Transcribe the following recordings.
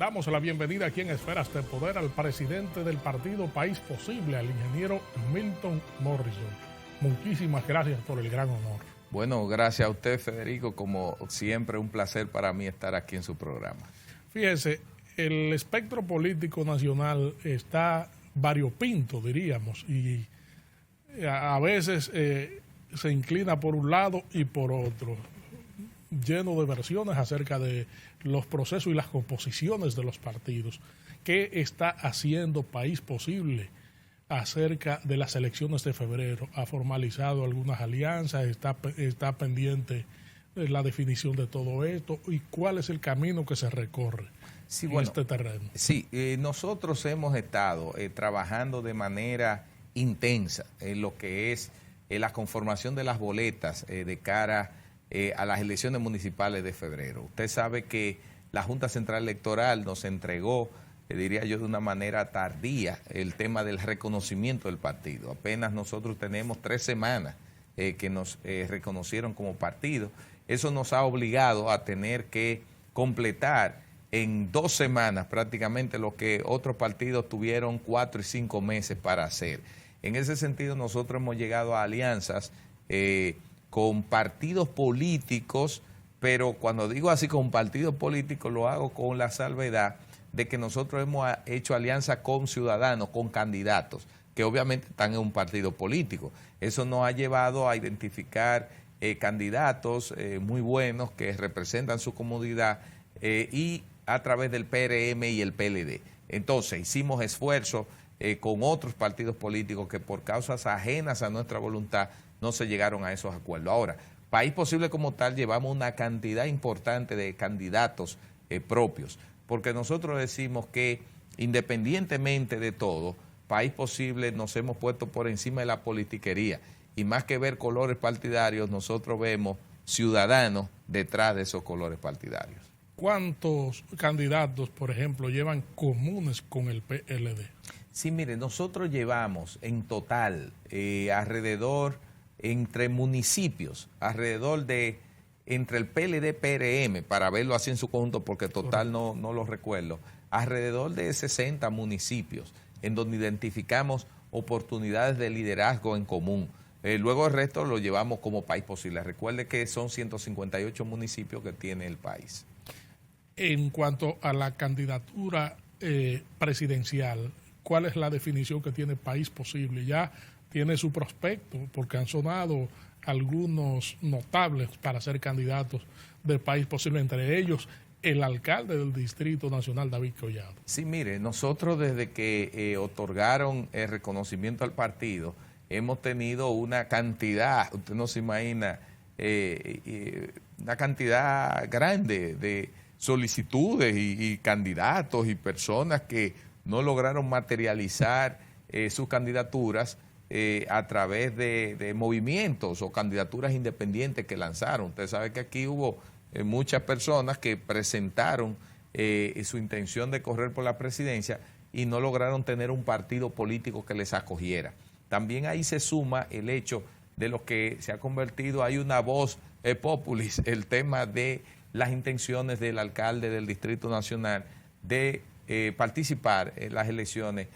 Damos la bienvenida aquí en Esferas de Poder al presidente del partido País Posible, al ingeniero Milton Morrison. Muchísimas gracias por el gran honor. Bueno, gracias a usted, Federico. Como siempre, un placer para mí estar aquí en su programa. Fíjese, el espectro político nacional está variopinto, diríamos, y a veces se inclina por un lado y por otro, lleno de versiones acerca de los procesos y las composiciones de los partidos. ¿Qué está haciendo País Posible acerca de las elecciones de febrero? ¿Ha formalizado algunas alianzas? ¿Está pendiente de la definición de todo esto? ¿Y cuál es el camino que se recorre en este terreno? Sí, nosotros hemos estado trabajando de manera intensa en lo que es la conformación de las boletas de cara a las elecciones municipales de febrero. Usted sabe que la Junta Central Electoral nos entregó, diría yo de una manera tardía, el tema del reconocimiento del partido. Apenas nosotros tenemos 3 semanas que nos reconocieron como partido. Eso nos ha obligado a tener que completar en 2 semanas prácticamente lo que otros partidos tuvieron 4 y 5 meses para hacer. En ese sentido, nosotros hemos llegado a alianzas con partidos políticos, pero cuando digo así con partidos políticos lo hago con la salvedad de que nosotros hemos hecho alianza con ciudadanos, con candidatos, que obviamente están en un partido político. Eso nos ha llevado a identificar candidatos muy buenos que representan su comunidad y a través del PRM y el PLD. Entonces hicimos esfuerzos con otros partidos políticos que por causas ajenas a nuestra voluntad no se llegaron a esos acuerdos. Ahora, País Posible como tal llevamos una cantidad importante de candidatos propios, porque nosotros decimos que independientemente de todo, País Posible nos hemos puesto por encima de la politiquería y más que ver colores partidarios, nosotros vemos ciudadanos detrás de esos colores partidarios. ¿Cuántos candidatos, por ejemplo, llevan comunes con el PLD? Sí, mire, nosotros llevamos en total alrededor, entre municipios, alrededor de, entre el PLD PRM, para verlo así en su conjunto, porque total no lo recuerdo, alrededor de 60 municipios, en donde identificamos oportunidades de liderazgo en común. Luego el resto lo llevamos como País Posible. Recuerde que son 158 municipios que tiene el país. En cuanto a la candidatura presidencial, ¿cuál es la definición que tiene País Posible? Ya tiene su prospecto, porque han sonado algunos notables para ser candidatos del País Posible, entre ellos el alcalde del Distrito Nacional, David Collado. Sí, mire, nosotros desde que otorgaron el reconocimiento al partido, hemos tenido una cantidad, usted no se imagina, una cantidad grande de solicitudes y candidatos y personas que no lograron materializar sus candidaturas a través de movimientos o candidaturas independientes que lanzaron. Usted sabe que aquí hubo muchas personas que presentaron su intención de correr por la presidencia y no lograron tener un partido político que les acogiera. También ahí se suma el hecho de lo que se ha convertido, hay una voz populis, el tema de las intenciones del alcalde del Distrito Nacional de participar en las elecciones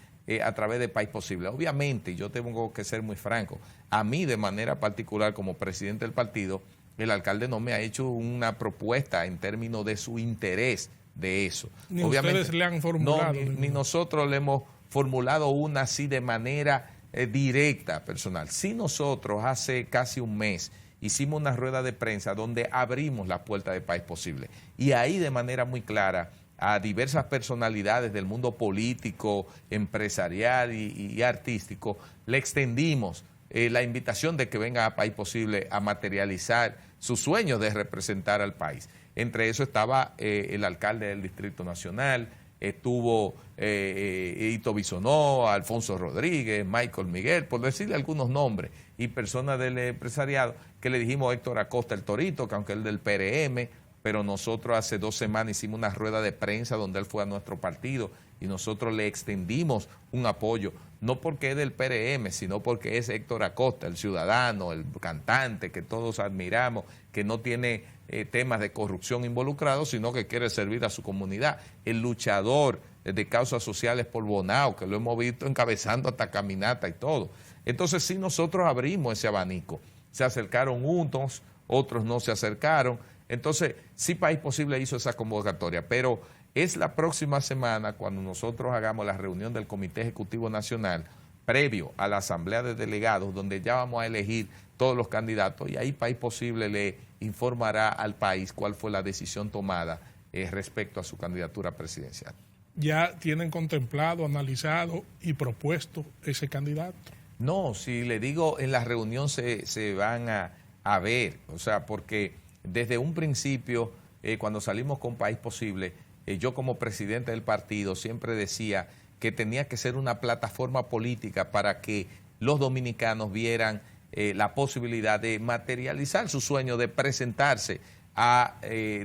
a través de País Posible. Obviamente, yo tengo que ser muy franco, a mí de manera particular como presidente del partido, el alcalde no me ha hecho una propuesta en términos de su interés de eso. Ni obviamente, ustedes le han formulado. No, ni nosotros le hemos formulado una así de manera directa, personal. Sí, nosotros hace casi un mes hicimos una rueda de prensa donde abrimos la puerta de País Posible y ahí de manera muy clara a diversas personalidades del mundo político, empresarial y artístico, le extendimos la invitación de que vengan a País Posible a materializar sus sueños de representar al país. Entre eso estaba el alcalde del Distrito Nacional, estuvo Hito Bisonó, Alfonso Rodríguez, Michael Miguel, por decirle algunos nombres, y personas del empresariado que le dijimos Héctor Acosta el Torito, que aunque el del PRM, pero nosotros hace 2 semanas hicimos una rueda de prensa donde él fue a nuestro partido y nosotros le extendimos un apoyo, no porque es del PRM, sino porque es Héctor Acosta, el ciudadano, el cantante que todos admiramos, que no tiene temas de corrupción involucrados, sino que quiere servir a su comunidad. El luchador de causas sociales por Bonao, que lo hemos visto encabezando hasta caminata y todo. Entonces sí, nosotros abrimos ese abanico. Se acercaron unos, otros no se acercaron. Entonces sí, País Posible hizo esa convocatoria, pero es la próxima semana cuando nosotros hagamos la reunión del Comité Ejecutivo Nacional previo a la Asamblea de Delegados, donde ya vamos a elegir todos los candidatos y ahí País Posible le informará al país cuál fue la decisión tomada respecto a su candidatura presidencial. ¿Ya tienen contemplado, analizado y propuesto ese candidato? No, si le digo, en la reunión se van a ver, o sea, porque desde un principio, cuando salimos con País Posible, yo como presidente del partido siempre decía que tenía que ser una plataforma política para que los dominicanos vieran la posibilidad de materializar su sueño de presentarse a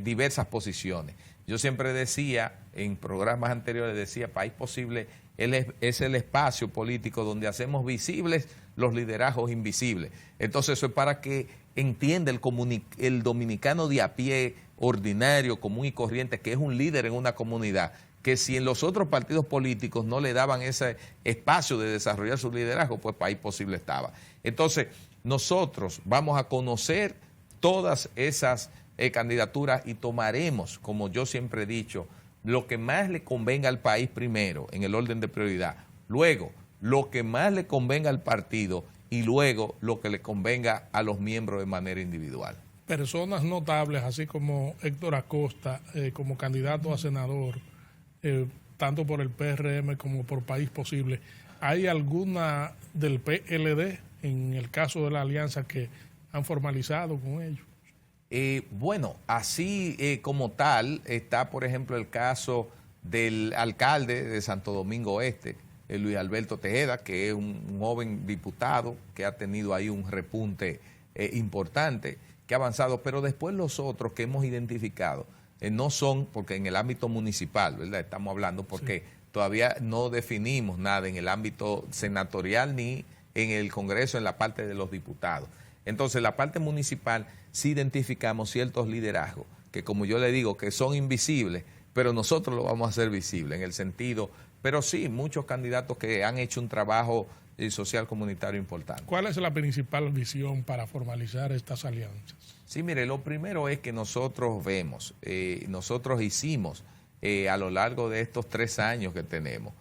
diversas posiciones. Yo siempre decía, en programas anteriores decía, País Posible es el espacio político donde hacemos visibles los liderazgos invisibles. Entonces eso es para que entienda el dominicano de a pie, ordinario, común y corriente, que es un líder en una comunidad, que si en los otros partidos políticos no le daban ese espacio de desarrollar su liderazgo, pues País Posible estaba. Entonces, nosotros vamos a conocer todas esas candidaturas y tomaremos, como yo siempre he dicho, lo que más le convenga al país primero, en el orden de prioridad, luego lo que más le convenga al partido y luego lo que le convenga a los miembros de manera individual. Personas notables, así como Héctor Acosta, como candidato a senador, tanto por el PRM como por País Posible, ¿hay alguna del PLD en el caso de la alianza que han formalizado con ellos? Bueno, así como tal, está por ejemplo el caso del alcalde de Santo Domingo Este, Luis Alberto Tejeda, que es un joven diputado que ha tenido ahí un repunte importante, que ha avanzado, pero después los otros que hemos identificado no son, porque en el ámbito municipal, ¿verdad? Estamos hablando porque sí, todavía no definimos nada en el ámbito senatorial ni en el Congreso, en la parte de los diputados. Entonces, la parte municipal sí identificamos ciertos liderazgos que, como yo le digo, que son invisibles, pero nosotros lo vamos a hacer visible en el sentido, pero sí, muchos candidatos que han hecho un trabajo social comunitario importante. ¿Cuál es la principal visión para formalizar estas alianzas? Sí, mire, lo primero es que nosotros vemos, nosotros hicimos a lo largo de estos 3 años que tenemos,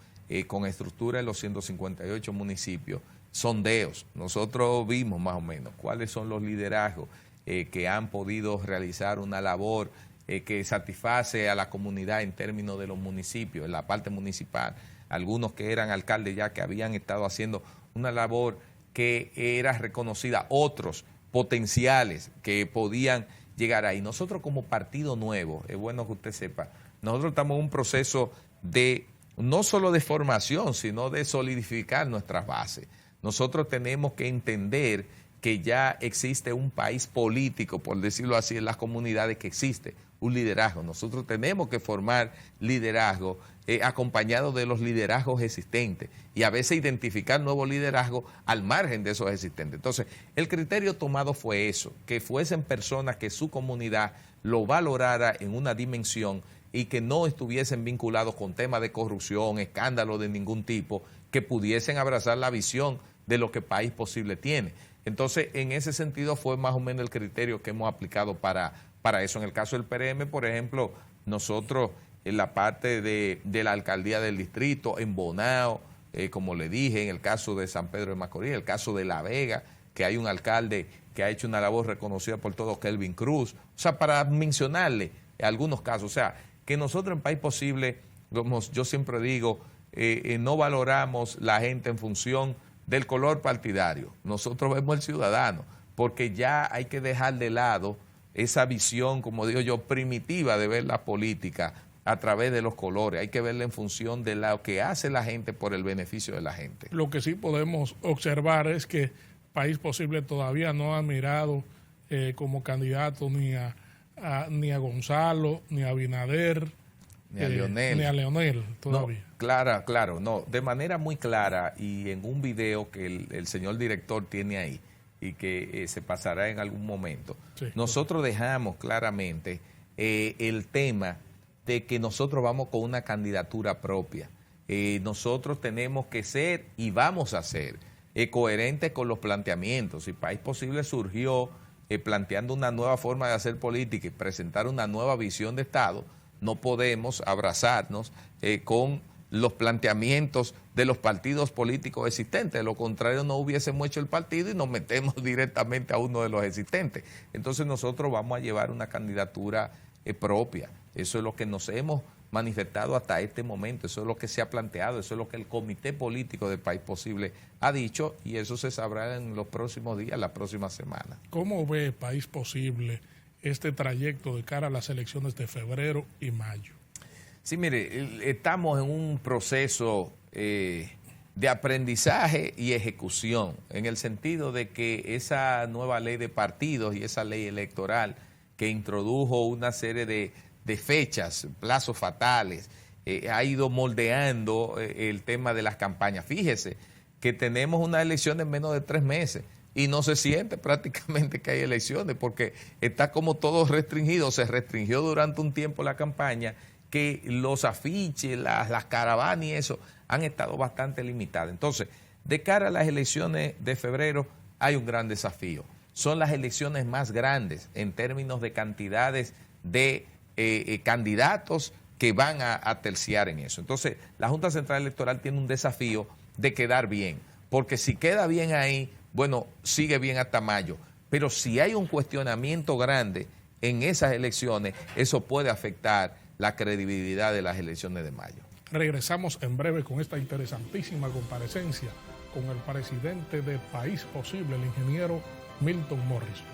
con estructura en los 158 municipios, sondeos. Nosotros vimos más o menos cuáles son los liderazgos que han podido realizar una labor que satisface a la comunidad en términos de los municipios, en la parte municipal. Algunos que eran alcaldes ya que habían estado haciendo una labor que era reconocida, otros potenciales que podían llegar ahí. Nosotros como partido nuevo, es bueno que usted sepa, nosotros estamos en un proceso de no solo de formación, sino de solidificar nuestras bases. Nosotros tenemos que entender que ya existe un país político, por decirlo así, en las comunidades, que existe un liderazgo. Nosotros tenemos que formar liderazgo acompañado de los liderazgos existentes y a veces identificar nuevos liderazgos al margen de esos existentes. Entonces, el criterio tomado fue eso, que fuesen personas que su comunidad lo valorara en una dimensión y que no estuviesen vinculados con temas de corrupción, escándalos de ningún tipo, que pudiesen abrazar la visión de lo que País Posible tiene. Entonces, en ese sentido fue más o menos el criterio que hemos aplicado para eso. En el caso del PRM, por ejemplo, nosotros en la parte de la alcaldía del distrito, en Bonao, como le dije, en el caso de San Pedro de Macorís, el caso de La Vega, que hay un alcalde que ha hecho una labor reconocida por todos, Kelvin Cruz. O sea, para mencionarle algunos casos, o sea, que nosotros en País Posible, como yo siempre digo, no valoramos la gente en función del color partidario. Nosotros vemos el ciudadano, porque ya hay que dejar de lado esa visión, como digo yo, primitiva de ver la política a través de los colores. Hay que verla en función de lo que hace la gente por el beneficio de la gente. Lo que sí podemos observar es que País Posible todavía no ha mirado como candidato ni a ni a Gonzalo, ni a Abinader, ni a Leonel. Ni a Leonel todavía. No, claro, no. De manera muy clara y en un video que el señor director tiene ahí y que se pasará en algún momento, sí, nosotros dejamos claramente el tema de que nosotros vamos con una candidatura propia. Nosotros tenemos que ser y vamos a ser coherentes con los planteamientos. Si País Posible surgió planteando una nueva forma de hacer política y presentar una nueva visión de Estado, no podemos abrazarnos con los planteamientos de los partidos políticos existentes. De lo contrario, no hubiésemos hecho el partido y nos metemos directamente a uno de los existentes. Entonces nosotros vamos a llevar una candidatura propia. Eso es lo que nos hemos manifestado hasta este momento, eso es lo que se ha planteado, eso es lo que el Comité Político del País Posible ha dicho y eso se sabrá en los próximos días, la próxima semana. ¿Cómo ve País Posible este trayecto de cara a las elecciones de febrero y mayo? Sí, mire, estamos en un proceso de aprendizaje y ejecución, en el sentido de que esa nueva ley de partidos y esa ley electoral que introdujo una serie de fechas, plazos fatales, ha ido moldeando el tema de las campañas. Fíjese que tenemos una elección en menos de 3 meses y no se siente prácticamente que hay elecciones porque está como todo restringido. Se restringió durante un tiempo la campaña, que los afiches, las caravanas y eso han estado bastante limitadas. Entonces, de cara a las elecciones de febrero hay un gran desafío. Son las elecciones más grandes en términos de cantidades de candidatos que van a terciar en eso. Entonces, la Junta Central Electoral tiene un desafío de quedar bien, porque si queda bien ahí, bueno, sigue bien hasta mayo, pero si hay un cuestionamiento grande en esas elecciones, eso puede afectar la credibilidad de las elecciones de mayo. Regresamos en breve con esta interesantísima comparecencia con el presidente de País Posible, el ingeniero Milton Morrison.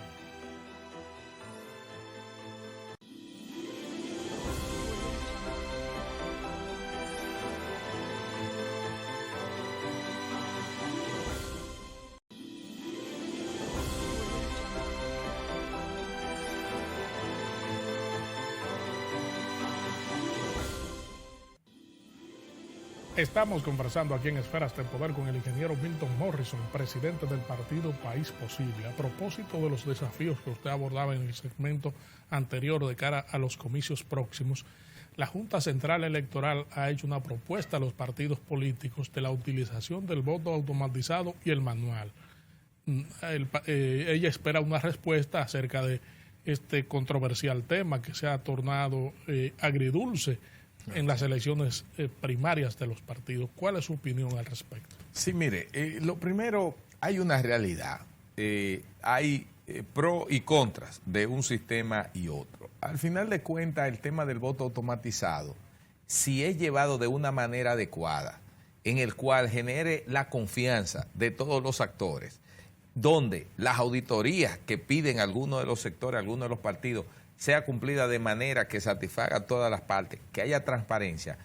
Estamos conversando aquí en Esferas del Poder con el ingeniero Milton Morrison, presidente del partido País Posible. A propósito de los desafíos que usted abordaba en el segmento anterior de cara a los comicios próximos, la Junta Central Electoral ha hecho una propuesta a los partidos políticos de la utilización del voto automatizado y el manual. Ella espera una respuesta acerca de este controversial tema que se ha tornado agridulce en las elecciones primarias de los partidos. ¿Cuál es su opinión al respecto? Sí, mire, lo primero, hay una realidad. Hay pros y contras de un sistema y otro. Al final de cuentas, el tema del voto automatizado, si es llevado de una manera adecuada, en el cual genere la confianza de todos los actores, donde las auditorías que piden algunos de los sectores, algunos de los partidos, sea cumplida de manera que satisfaga a todas las partes, que haya transparencia.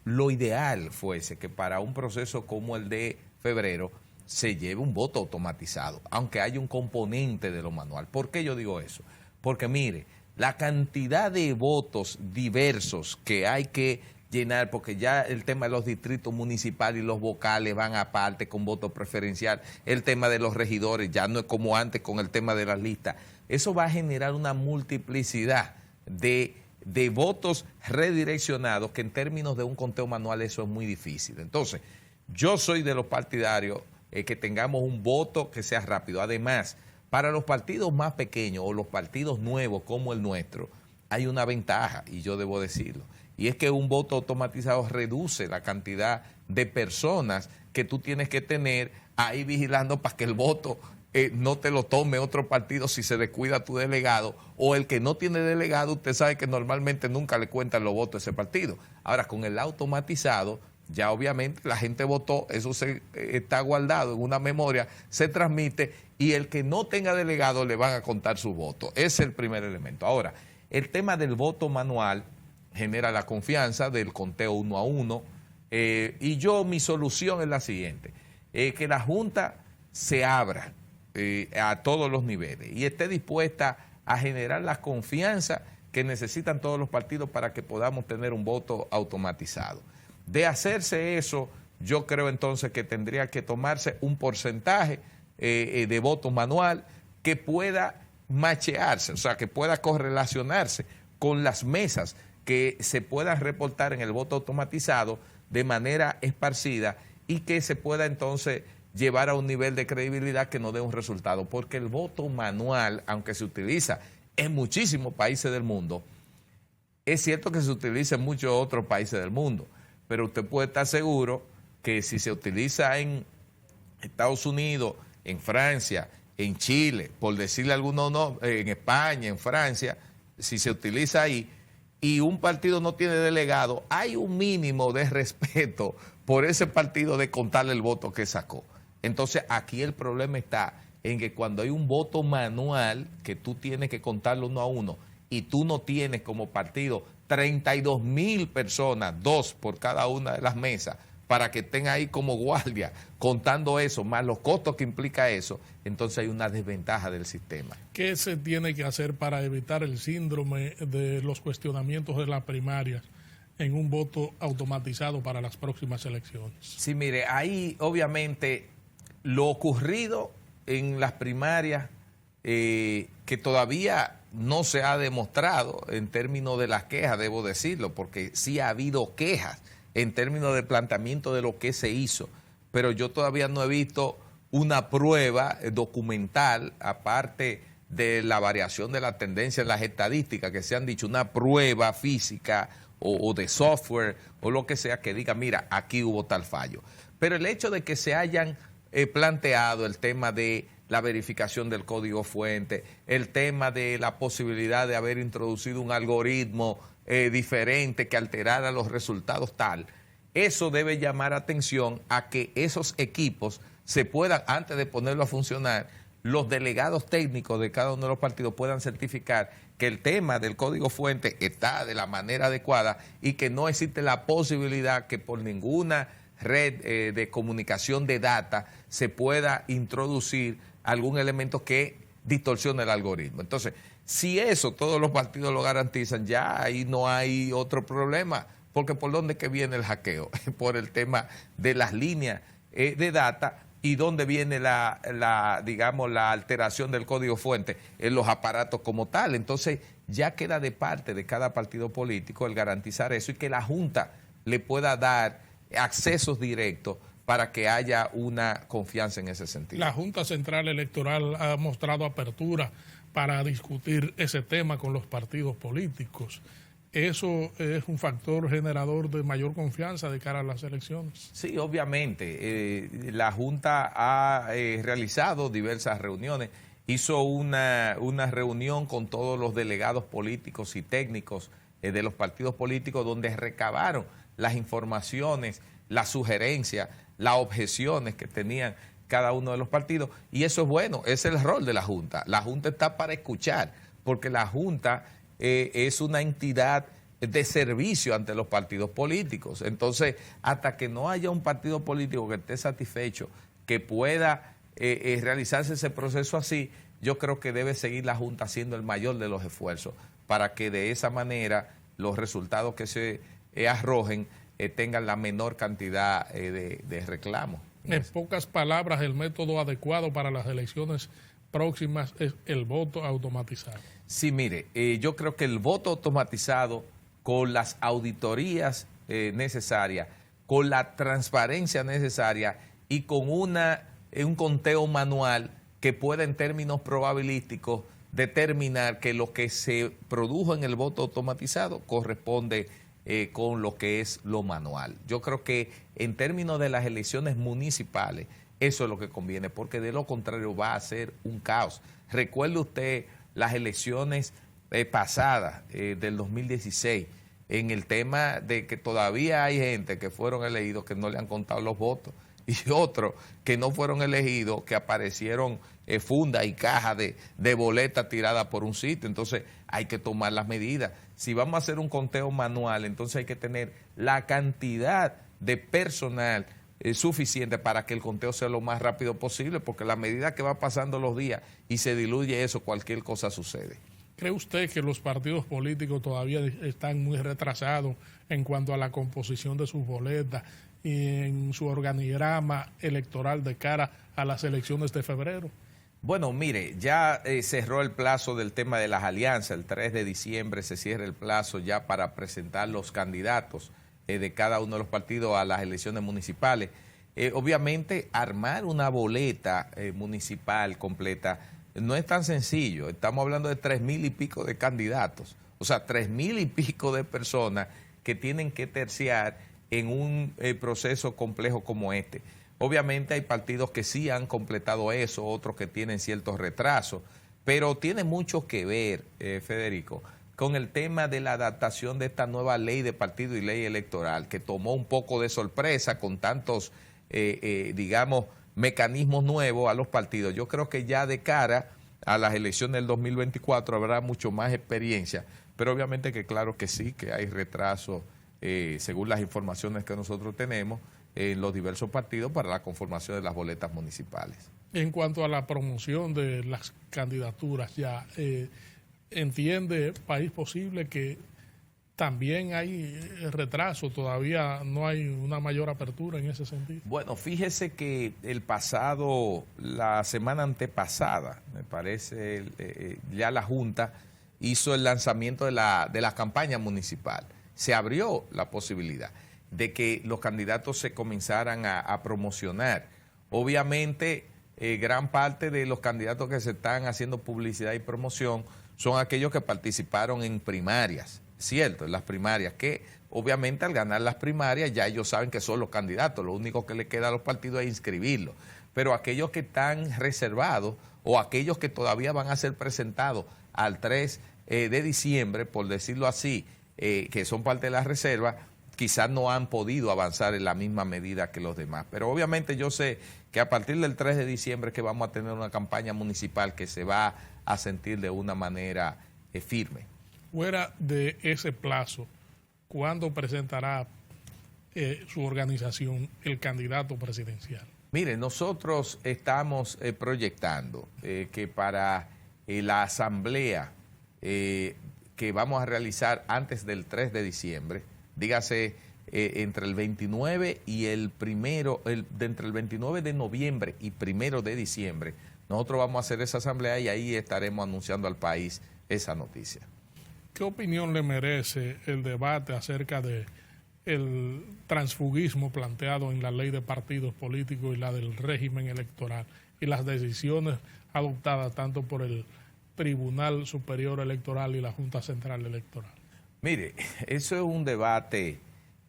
Lo ideal fuese que para un proceso como el de febrero se lleve un voto automatizado, aunque haya un componente de lo manual. ¿Por qué yo digo eso? Porque mire, la cantidad de votos diversos que hay que llenar, porque ya el tema de los distritos municipales y los vocales van aparte con voto preferencial, el tema de los regidores ya no es como antes con el tema de las listas. Eso va a generar una multiplicidad de votos redireccionados que en términos de un conteo manual eso es muy difícil. Entonces, yo soy de los partidarios que tengamos un voto que sea rápido. Además, para los partidos más pequeños o los partidos nuevos como el nuestro, hay una ventaja, y yo debo decirlo, y es que un voto automatizado reduce la cantidad de personas que tú tienes que tener ahí vigilando para que el voto no te lo tome otro partido si se descuida tu delegado, o el que no tiene delegado, usted sabe que normalmente nunca le cuentan los votos a ese partido. Ahora, con el automatizado, ya obviamente la gente votó, eso está guardado en una memoria, se transmite, y el que no tenga delegado le van a contar su voto. Ese es el primer elemento. Ahora, el tema del voto manual genera la confianza del conteo 1 a 1, y mi solución es la siguiente, que la Junta se abra a todos los niveles y esté dispuesta a generar la confianza que necesitan todos los partidos para que podamos tener un voto automatizado. De hacerse eso, yo creo entonces que tendría que tomarse un porcentaje de voto manual que pueda machearse, o sea, que pueda correlacionarse con las mesas que se puedan reportar en el voto automatizado de manera esparcida y que se pueda entonces llevar a un nivel de credibilidad que nos dé un resultado, porque el voto manual, aunque se utiliza en muchísimos países del mundo, es cierto que se utiliza en muchos otros países del mundo, pero usted puede estar seguro que si se utiliza en Estados Unidos, en Francia, en Chile, por decirle algunos, no, en España, en Francia, si se utiliza ahí y un partido no tiene delegado, hay un mínimo de respeto por ese partido de contarle el voto que sacó. Entonces aquí el problema está en que cuando hay un voto manual que tú tienes que contarlo uno a uno y tú no tienes como partido 32,000 personas, 2 por cada una de las mesas, para que estén ahí como guardia contando eso, más los costos que implica eso, entonces hay una desventaja del sistema. ¿Qué se tiene que hacer para evitar el síndrome de los cuestionamientos de las primarias en un voto automatizado para las próximas elecciones? Sí, mire, ahí obviamente lo ocurrido en las primarias, que todavía no se ha demostrado en términos de las quejas, debo decirlo, porque sí ha habido quejas en términos de planteamiento de lo que se hizo, pero yo todavía no he visto una prueba documental, aparte de la variación de la tendencia en las estadísticas, que se han dicho una prueba física o de software o lo que sea que diga, mira, aquí hubo tal fallo. Pero el hecho de que se hayan planteado el tema de la verificación del código fuente, el tema de la posibilidad de haber introducido un algoritmo diferente que alterara los resultados tal, eso debe llamar atención a que esos equipos se puedan, antes de ponerlo a funcionar, los delegados técnicos de cada uno de los partidos puedan certificar que el tema del código fuente está de la manera adecuada y que no existe la posibilidad que por ninguna red de comunicación de data se pueda introducir algún elemento que distorsione el algoritmo. Entonces, si eso todos los partidos lo garantizan, ya ahí no hay otro problema, porque ¿por dónde que viene el hackeo? Por el tema de las líneas de data y dónde viene digamos, la alteración del código fuente en los aparatos como tal. Entonces, ya queda de parte de cada partido político el garantizar eso y que la Junta le pueda dar accesos directos para que haya una confianza en ese sentido. La Junta Central Electoral ha mostrado apertura para discutir ese tema con los partidos políticos. ¿Eso es un factor generador de mayor confianza de cara a las elecciones? Sí, obviamente. La Junta ha realizado diversas reuniones. Hizo una reunión con todos los delegados políticos y técnicos de los partidos políticos donde recabaron las informaciones, las sugerencias, las objeciones que tenían cada uno de los partidos. Y eso es bueno, ese es el rol de la Junta. La Junta está para escuchar, porque la Junta es una entidad de servicio ante los partidos políticos. Entonces, hasta que no haya un partido político que esté satisfecho, que pueda realizarse ese proceso así, yo creo que debe seguir la Junta haciendo el mayor de los esfuerzos para que de esa manera los resultados que se arrojen tengan la menor cantidad de reclamos. En pocas palabras, el método adecuado para las elecciones próximas es el voto automatizado. Sí, mire, yo creo que el voto automatizado con las auditorías necesarias, con la transparencia necesaria y con un conteo manual que pueda en términos probabilísticos determinar que lo que se produjo en el voto automatizado corresponde con lo que es lo manual. Yo creo que en términos de las elecciones municipales, eso es lo que conviene, porque de lo contrario va a ser un caos. Recuerde usted las elecciones pasadas del 2016, en el tema de que todavía hay gente que fueron elegidos que no le han contado los votos y otros que no fueron elegidos, que aparecieron fundas y cajas de boletas tiradas por un sitio. Entonces hay que tomar las medidas. Si vamos a hacer un conteo manual, entonces hay que tener la cantidad de personal suficiente para que el conteo sea lo más rápido posible, porque a la medida que va pasando los días y se diluye eso, cualquier cosa sucede. ¿Cree usted que los partidos políticos todavía están muy retrasados en cuanto a la composición de sus boletas y en su organigrama electoral de cara a las elecciones de febrero? Bueno, mire, ya cerró el plazo del tema de las alianzas. El 3 de diciembre se cierra el plazo ya para presentar los candidatos de cada uno de los partidos a las elecciones municipales. Obviamente, armar una boleta municipal completa no es tan sencillo. Estamos hablando de 3,000 y pico de candidatos. O sea, 3,000 y pico de personas que tienen que terciar en un proceso complejo como este. Obviamente hay partidos que sí han completado eso, otros que tienen ciertos retrasos, pero tiene mucho que ver, Federico, con el tema de la adaptación de esta nueva ley de partido y ley electoral, que tomó un poco de sorpresa con tantos, digamos, mecanismos nuevos a los partidos. Yo creo que ya de cara a las elecciones del 2024 habrá mucho más experiencia, pero obviamente que claro que sí, que hay retraso según las informaciones que nosotros tenemos en los diversos partidos para la conformación de las boletas municipales. En cuanto a la promoción de las candidaturas, ya entiende País Posible que también hay retraso, todavía no hay una mayor apertura en ese sentido. Bueno, fíjese que la semana antepasada, me parece, ya la Junta hizo el lanzamiento de la campaña municipal. Se abrió la posibilidad de que los candidatos se comenzaran a promocionar. Obviamente, gran parte de los candidatos que se están haciendo publicidad y promoción son aquellos que participaron en primarias. Cierto, en las primarias, que obviamente al ganar las primarias ya ellos saben que son los candidatos, lo único que le queda a los partidos es inscribirlos, pero aquellos que están reservados o aquellos que todavía van a ser presentados al 3 de diciembre, por decirlo así, que son parte de la reserva, quizás no han podido avanzar en la misma medida que los demás, pero obviamente yo sé que a partir del 3 de diciembre que vamos a tener una campaña municipal que se va a sentir de una manera firme. Fuera de ese plazo, ¿cuándo presentará su organización el candidato presidencial? Mire, nosotros estamos proyectando que para la asamblea que vamos a realizar antes del 3 de diciembre, dígase entre el 29 y entre el 29 de noviembre y 1 de diciembre, nosotros vamos a hacer esa asamblea y ahí estaremos anunciando al país esa noticia. ¿Qué opinión le merece el debate acerca de el transfugismo planteado en la ley de partidos políticos y la del régimen electoral y las decisiones adoptadas tanto por el Tribunal Superior Electoral y la Junta Central Electoral? Mire, eso es un debate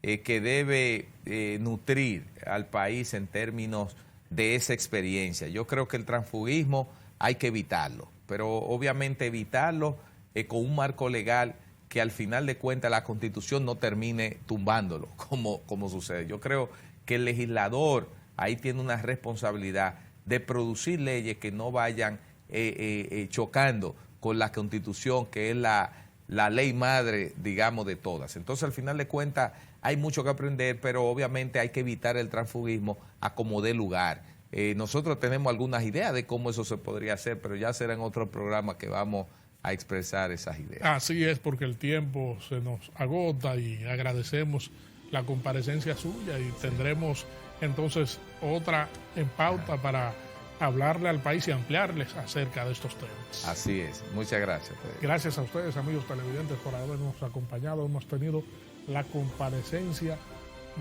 que debe nutrir al país en términos de esa experiencia. Yo creo que el transfugismo hay que evitarlo, pero obviamente evitarlo con un marco legal que al final de cuentas la Constitución no termine tumbándolo, como sucede. Yo creo que el legislador ahí tiene una responsabilidad de producir leyes que no vayan chocando con la Constitución, que es la ley madre, digamos, de todas. Entonces, al final de cuentas, hay mucho que aprender, pero obviamente hay que evitar el transfugismo a como dé lugar. Nosotros tenemos algunas ideas de cómo eso se podría hacer, pero ya será en otro programa que vamos a expresar esas ideas. Así es, porque el tiempo se nos agota y agradecemos la comparecencia suya y tendremos entonces otra en pauta para hablarle al país y ampliarles acerca de estos temas. Así es. Muchas gracias, Federico. Gracias a ustedes, amigos televidentes, por habernos acompañado. Hemos tenido la comparecencia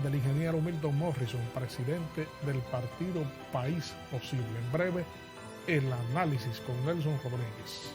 del ingeniero Milton Morrison, presidente del partido País Posible. En breve, el análisis con Nelson Rodríguez.